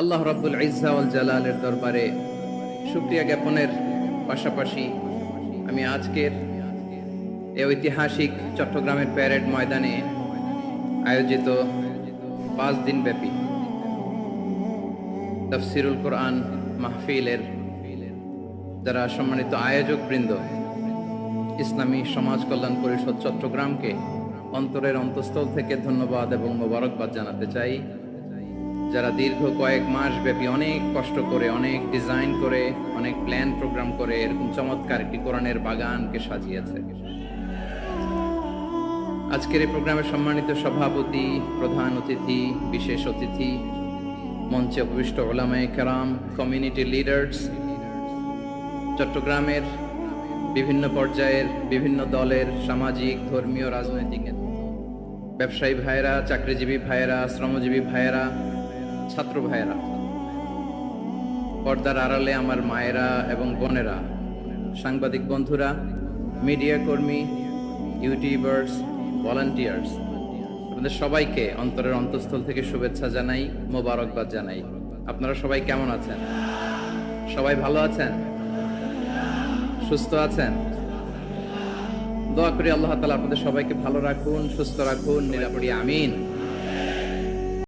আল্লাহ রাব্বুল ইজ্জা ওয়াল জালালের দরবারে শুকরিয়া জ্ঞাপনের পাশাপাশি আমি আজকের এই ঐতিহাসিক চট্টগ্রামের প্যারেড ময়দানে আয়োজিত 5 দিন ব্যাপী তাফসিরুল কোরআন মাহফিলের যারা সম্মানিত আয়োজক বৃন্দ, ইসলামী সমাজ কল্যাণ পরিষদ চট্টগ্রামকে অন্তরের অন্তঃস্থল থেকে ধন্যবাদ এবং মোবারকবাদ জানাতে চাই। যারা দীর্ঘ কয়েক মাস ব্যাপী অনেক কষ্ট করে, অনেক ডিজাইন করে, অনেক প্ল্যান প্রোগ্রাম করে এরকম চমৎকার একটি কোরআনের বাগানকে সাজিয়েছে। আজকের এই প্রোগ্রামের সম্মানিত সভাপতি, প্রধান অতিথি, বিশেষ অতিথি, মঞ্চে উপবিষ্ট উলামায়ে কেরাম, কমিউনিটি লিডার্স, চট্টগ্রামের বিভিন্ন পর্যায়ের বিভিন্ন দলের সামাজিক, ধর্মীয়, রাজনৈতিক ব্যবসায়ী ভাইয়েরা, চাকরিজীবী ভাইয়েরা, শ্রমজীবী ভাইয়েরা, ছাত্র ভাইয়েরা, পর্দার আড়ালে আমার মায়েরা এবং বোনেরা, সাংবাদিক বন্ধুরা, মিডিয়া কর্মী, ইউটিউবার্স, ভলান্টিয়ার্স, আপনাদের সবাইকে অন্তরের অন্তঃস্থল থেকে শুভেচ্ছা জানাই, মোবারকবাদ জানাই। আপনারা সবাই কেমন আছেন? সবাই ভালো আছেন? সুস্থ আছেন? দোয়া করি আল্লাহ তাআলা আপনাদের সবাইকে ভালো রাখুন, সুস্থ রাখুন, নিরাপদে আমিন।